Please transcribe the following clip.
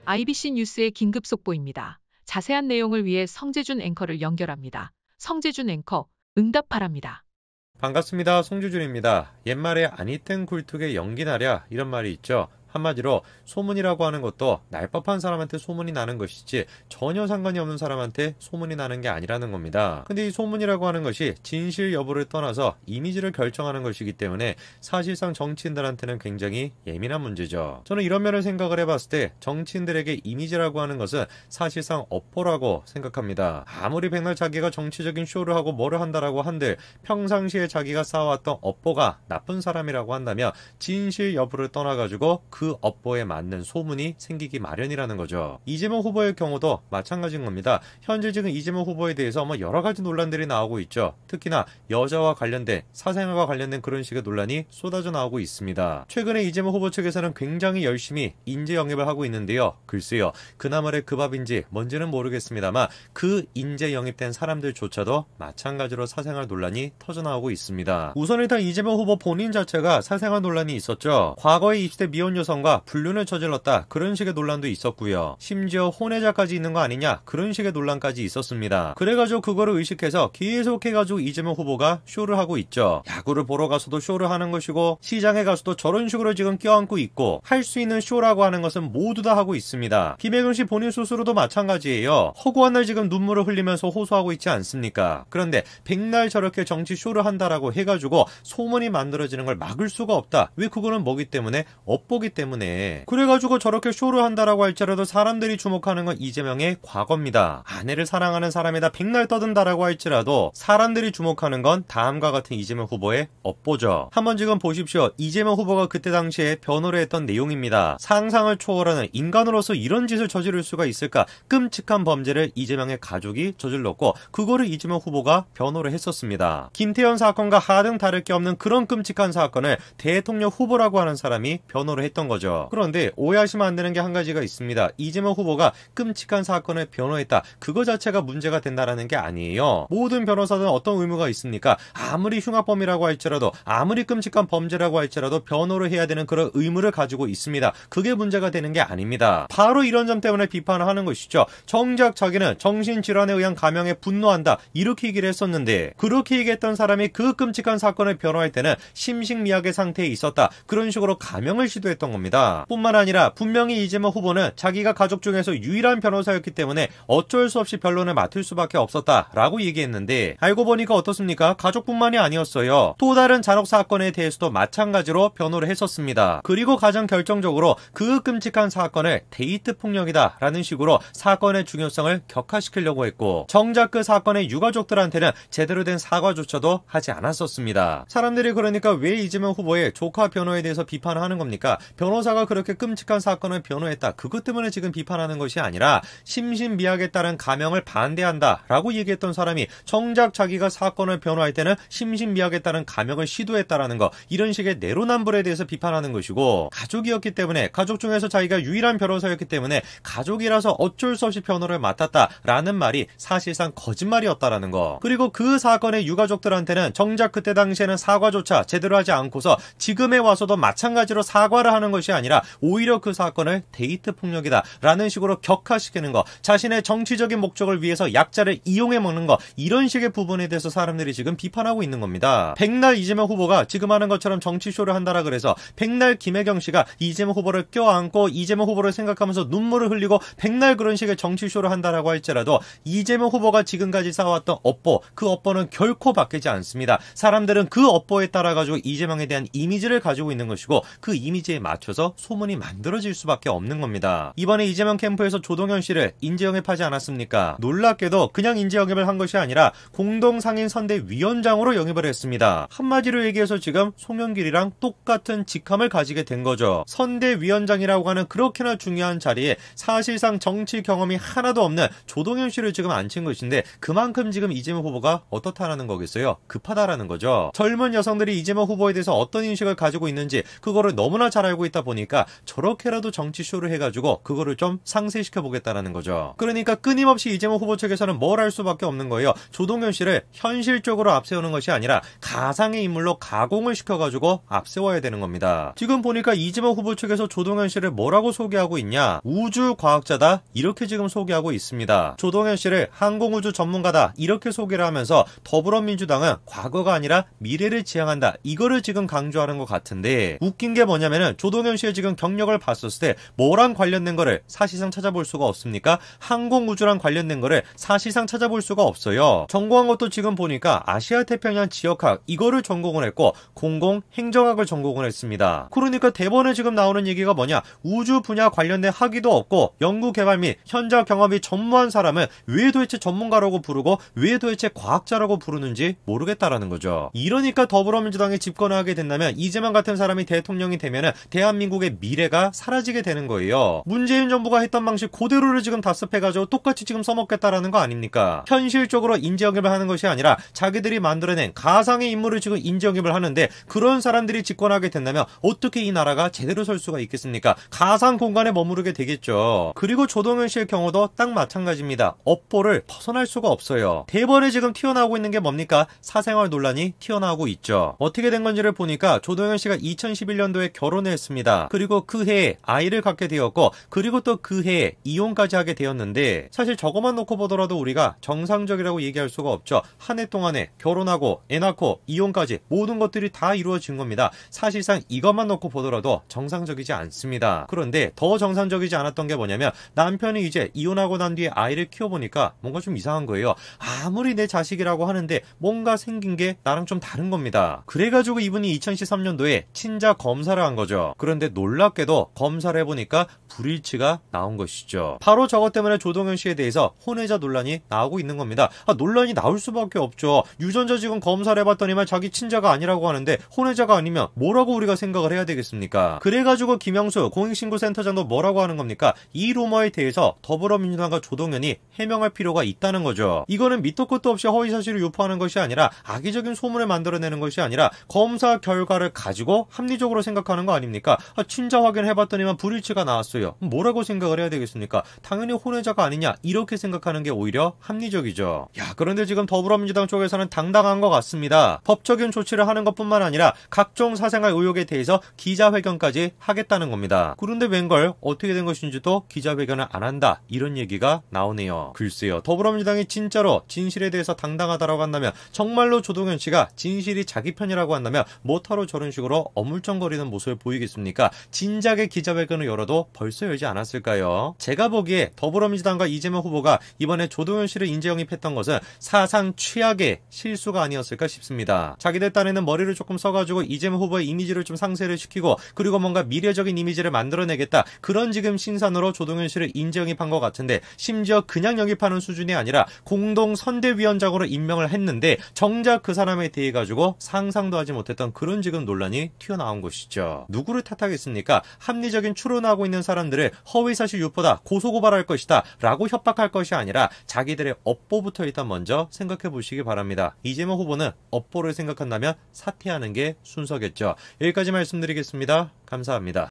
IBC 뉴스의 긴급 속보입니다. 자세한 내용을 위해 성재준 앵커를 연결합니다. 성재준 앵커, 응답 바랍니다. 반갑습니다. 송주준입니다. 옛말에 아니땐 굴뚝에 연기 나랴 이런 말이 있죠. 한마디로 소문이라고 하는 것도 날 법한 사람한테 소문이 나는 것이지 전혀 상관이 없는 사람한테 소문이 나는 게 아니라는 겁니다. 근데 이 소문이라고 하는 것이 진실 여부를 떠나서 이미지를 결정하는 것이기 때문에 사실상 정치인들한테는 굉장히 예민한 문제죠. 저는 이런 면을 생각을 해봤을 때 정치인들에게 이미지라고 하는 것은 사실상 업보라고 생각합니다. 아무리 백날 자기가 정치적인 쇼를 하고 뭐를 한다라고 한들 평상시에 자기가 쌓아왔던 업보가 나쁜 사람이라고 한다면 진실 여부를 떠나가지고 그 업보에 맞는 소문이 생기기 마련이라는 거죠. 이재명 후보의 경우도 마찬가지인 겁니다. 현재 지금 이재명 후보에 대해서 여러 가지 논란들이 나오고 있죠. 특히나 여자와 관련된 사생활과 관련된 그런 식의 논란이 쏟아져 나오고 있습니다. 최근에 이재명 후보 측에서는 굉장히 열심히 인재 영입을 하고 있는데요. 글쎄요, 그나마의 그 밥인지 뭔지는 모르겠습니다만 그 인재 영입된 사람들조차도 마찬가지로 사생활 논란이 터져 나오고 있습니다. 우선 일단 이재명 후보 본인 자체가 사생활 논란이 있었죠. 과거에 20대 미혼 여성과 불륜을 저질렀다, 그런 식의 논란도 있었고요. 심지어 혼외자까지 있는 거 아니냐, 그런 식의 논란까지 있었습니다. 그래가지고 그거를 의식해서 계속해가지고 이재명 후보가 쇼를 하고 있죠. 야구를 보러 가서도 쇼를 하는 것이고 시장에 가서도 저런 식으로 지금 껴안고 있고 할 수 있는 쇼라고 하는 것은 모두 다 하고 있습니다. 김혜경 씨 본인 스스로도 마찬가지예요. 허구한 날 지금 눈물을 흘리면서 호소하고 있지 않습니까? 그런데 백날 저렇게 정치 쇼를 한다라고 해가지고 소문이 만들어지는 걸 막을 수가 없다. 왜? 그거는 뭐기 때문에? 업보기 때문에. 그래가지고 저렇게 쇼를 한다라고 할지라도 사람들이 주목하는 건 이재명의 과거입니다. 아내를 사랑하는 사람이다 백날 떠든다라고 할지라도 사람들이 주목하는 건 다음과 같은 이재명 후보의 업보죠. 한번 지금 보십시오. 이재명 후보가 그때 당시에 변호를 했던 내용입니다. 상상을 초월하는 인간으로서 이런 짓을 저지를 수가 있을까? 끔찍한 범죄를 이재명의 가족이 저질렀고 그거를 이재명 후보가 변호를 했었습니다. 김태현 사건과 하등 다를 게 없는 그런 끔찍한 사건을 대통령 후보라고 하는 사람이 변호를 했던 거죠. 그런데 오해하시면 안 되는 게 한 가지가 있습니다. 이재명 후보가 끔찍한 사건을 변호했다, 그거 자체가 문제가 된다라는 게 아니에요. 모든 변호사들은 어떤 의무가 있습니까? 아무리 흉악범이라고 할지라도 아무리 끔찍한 범죄라고 할지라도 변호를 해야 되는 그런 의무를 가지고 있습니다. 그게 문제가 되는 게 아닙니다. 바로 이런 점 때문에 비판을 하는 것이죠. 정작 자기는 정신질환에 의한 감형에 분노한다, 이렇게 얘기를 했었는데 그렇게 얘기했던 사람이 그 끔찍한 사건을 변호할 때는 심신미약의 상태에 있었다, 그런 식으로 감형을 시도했던 겁니다. 뿐만 아니라 분명히 이재명 후보는 자기가 가족 중에서 유일한 변호사였기 때문에 어쩔 수 없이 변론을 맡을 수밖에 없었다라고 얘기했는데 알고 보니까 어떻습니까? 가족뿐만이 아니었어요. 또 다른 잔혹 사건에 대해서도 마찬가지로 변호를 했었습니다. 그리고 가장 결정적으로 그 끔찍한 사건을 데이트 폭력이다 라는 식으로 사건의 중요성을 격화시키려고 했고 정작 그 사건의 유가족들한테는 제대로 된 사과조차도 하지 않았었습니다. 사람들이 그러니까 왜 이재명 후보의 조카 변호에 대해서 비판하는 겁니까? 변호사가 그렇게 끔찍한 사건을 변호했다, 그것 때문에 지금 비판하는 것이 아니라 심신미약에 따른 감형을 반대한다 라고 얘기했던 사람이 정작 자기가 사건을 변호할 때는 심신미약에 따른 감형을 시도했다라는 거, 이런 식의 내로남불에 대해서 비판하는 것이고 가족이었기 때문에, 가족 중에서 자기가 유일한 변호사였기 때문에 가족이라서 어쩔 수 없이 변호를 맡았다라는 말이 사실상 거짓말이었다라는 거. 그리고 그 사건의 유가족들한테는 정작 그때 당시에는 사과조차 제대로 하지 않고서 지금에 와서도 마찬가지로 사과를 하는 것이 아니라 오히려 그 사건을 데이트 폭력이다 라는 식으로 격화시키는 거, 자신의 정치적인 목적을 위해서 약자를 이용해 먹는 거, 이런 식의 부분에 대해서 사람들이 지금 비판하고 있는 겁니다. 백날 이재명 후보가 지금 하는 것처럼 정치쇼를 한다라 그래서 백날 김혜경 씨가 이재명 후보를 껴안고 이재명 후보를 생각하면서 눈물을 흘리고 백날 그런 식의 정치쇼를 한다라고 할지라도 이재명 후보가 지금까지 쌓아왔던 업보, 그 업보는 결코 바뀌지 않습니다. 사람들은 그 업보에 따라 가지고 이재명에 대한 이미지를 가지고 있는 것이고 그 이미지에 맞춰서 소문이 만들어질 수밖에 없는 겁니다. 이번에 이재명 캠프에서 조동현 씨를 인재 영입하지 않았습니까? 놀랍게도 그냥 인재 영입을 한 것이 아니라 공동상임 선대위원장으로 영입을 했습니다. 한마디로 얘기해서 지금 송영길이랑 똑같은 직함을 가지게 된 거죠. 선대위원장이라고 하는 그렇게나 중요한 자리에 사실상 정치 경험이 하나도 없는 조동현 씨를 지금 앉힌 것인데 그만큼 지금 이재명 후보가 어떻다라는 거겠어요? 급하다라는 거죠. 젊은 여성들이 이재명 후보에 대해서 어떤 인식을 가지고 있는지 그거를 너무나 잘 알고 있다 있다 보니까 저렇게라도 정치쇼를 해가지고 그거를 좀 상쇄시켜 보겠다라는 거죠. 그러니까 끊임없이 이재명 후보 측에서는 뭘 할 수밖에 없는 거예요. 조동현 씨를 현실적으로 앞세우는 것이 아니라 가상의 인물로 가공을 시켜가지고 앞세워야 되는 겁니다. 지금 보니까 이재명 후보 측에서 조동현 씨를 뭐라고 소개하고 있냐? 우주과학자다 이렇게 지금 소개하고 있습니다. 조동현 씨를 항공우주 전문가다 이렇게 소개를 하면서 더불어민주당은 과거가 아니라 미래를 지향한다 이거를 지금 강조하는 것 같은데, 웃긴 게 뭐냐면은 조동현 씨의 지금 경력을 봤었을 때 뭐랑 관련된 거를 사실상 찾아볼 수가 없습니까? 항공우주랑 관련된 거를 사실상 찾아볼 수가 없어요. 전공한 것도 지금 보니까 아시아태평양 지역학 이거를 전공을 했고 공공행정학을 전공을 했습니다. 그러니까 대본에 지금 나오는 얘기가 뭐냐? 우주 분야 관련된 학위도 없고 연구개발 및 현장 경험이 전무한 사람은 왜 도대체 전문가라고 부르고 왜 도대체 과학자라고 부르는지 모르겠다라는 거죠. 이러니까 더불어민주당이 집권을 하게 된다면 이재명 같은 사람이 대통령이 되면은 대한민국의 미래가 사라지게 되는 거예요. 문재인 정부가 했던 방식 그대로를 지금 답습해가지고 똑같이 지금 써먹겠다라는 거 아닙니까? 현실적으로 인지영입을 하는 것이 아니라 자기들이 만들어낸 가상의 인물을 지금 인지영입을 하는데, 그런 사람들이 집권하게 된다면 어떻게 이 나라가 제대로 설 수가 있겠습니까? 가상 공간에 머무르게 되겠죠. 그리고 조동현 씨의 경우도 딱 마찬가지입니다. 업보를 벗어날 수가 없어요. 대번에 지금 튀어나오고 있는 게 뭡니까? 사생활 논란이 튀어나오고 있죠. 어떻게 된 건지를 보니까 조동현 씨가 2011년도에 결혼을 했습니다. 그리고 그 해에 아이를 갖게 되었고, 그리고 또 그 해에 이혼까지 하게 되었는데, 사실 저것만 놓고 보더라도 우리가 정상적이라고 얘기할 수가 없죠. 한 해 동안에 결혼하고 애 낳고 이혼까지 모든 것들이 다 이루어진 겁니다. 사실상 이것만 놓고 보더라도 정상적이지 않습니다. 그런데 더 정상적이지 않았던 게 뭐냐면, 남편이 이제 이혼하고 난 뒤에 아이를 키워보니까 뭔가 좀 이상한 거예요. 아무리 내 자식이라고 하는데 뭔가 생긴 게 나랑 좀 다른 겁니다. 그래가지고 이분이 2013년도에 친자 검사를 한 거죠. 그런데 놀랍게도 검사를 해보니까 불일치가 나온 것이죠. 바로 저것 때문에 조동현 씨에 대해서 혼외자 논란이 나오고 있는 겁니다. 논란이 나올 수밖에 없죠. 유전자 지금 검사를 해봤더니만 자기 친자가 아니라고 하는데 혼외자가 아니면 뭐라고 우리가 생각을 해야 되겠습니까? 그래가지고 김영수 공익신고센터장도 뭐라고 하는 겁니까? 이 루머에 대해서 더불어민주당과 조동현이 해명할 필요가 있다는 거죠. 이거는 밑도 끝도 없이 허위사실을 유포하는 것이 아니라 악의적인 소문을 만들어내는 것이 아니라 검사 결과를 가지고 합리적으로 생각하는 거 아닙니까? 친자 확인해봤더니만 불일치가 나왔어요. 뭐라고 생각을 해야 되겠습니까? 당연히 혼외자가 아니냐 이렇게 생각하는 게 오히려 합리적이죠. 그런데 지금 더불어민주당 쪽에서는 당당한 것 같습니다. 법적인 조치를 하는 것뿐만 아니라 각종 사생활 의혹에 대해서 기자회견까지 하겠다는 겁니다. 그런데 웬걸 어떻게 된 것인지도 기자회견을 안 한다 이런 얘기가 나오네요. 글쎄요, 더불어민주당이 진짜로 진실에 대해서 당당하다라고 한다면, 정말로 조동현 씨가 진실이 자기 편이라고 한다면 뭐하러 저런 식으로 어물쩡거리는 모습을 보이겠습니까? 진작에 기자회견을 열어도 벌써 열지 않았을까요? 제가 보기에 더불어민주당과 이재명 후보가 이번에 조동현 씨를 인재영입했던 것은 사상 최악의 실수가 아니었을까 싶습니다. 자기들 딴에는 머리를 조금 써가지고 이재명 후보의 이미지를 좀 상쇄를 시키고, 그리고 뭔가 미래적인 이미지를 만들어내겠다, 그런 지금 신산으로 조동현 씨를 인재영입한 것 같은데, 심지어 그냥 영입하는 수준이 아니라 공동선대위원장으로 임명을 했는데 정작 그 사람에 대해 가지고 상상도 하지 못했던 그런 지금 논란이 튀어나온 것이죠. 누구를 탓하겠습니까? 합리적인 추론하고 있는 사람들을 허위사실 유포다, 고소고발할 것이다 라고 협박할 것이 아니라 자기들의 업보부터 일단 먼저 생각해 보시기 바랍니다. 이재명 후보는 업보를 생각한다면 사퇴하는 게 순서겠죠. 여기까지 말씀드리겠습니다. 감사합니다.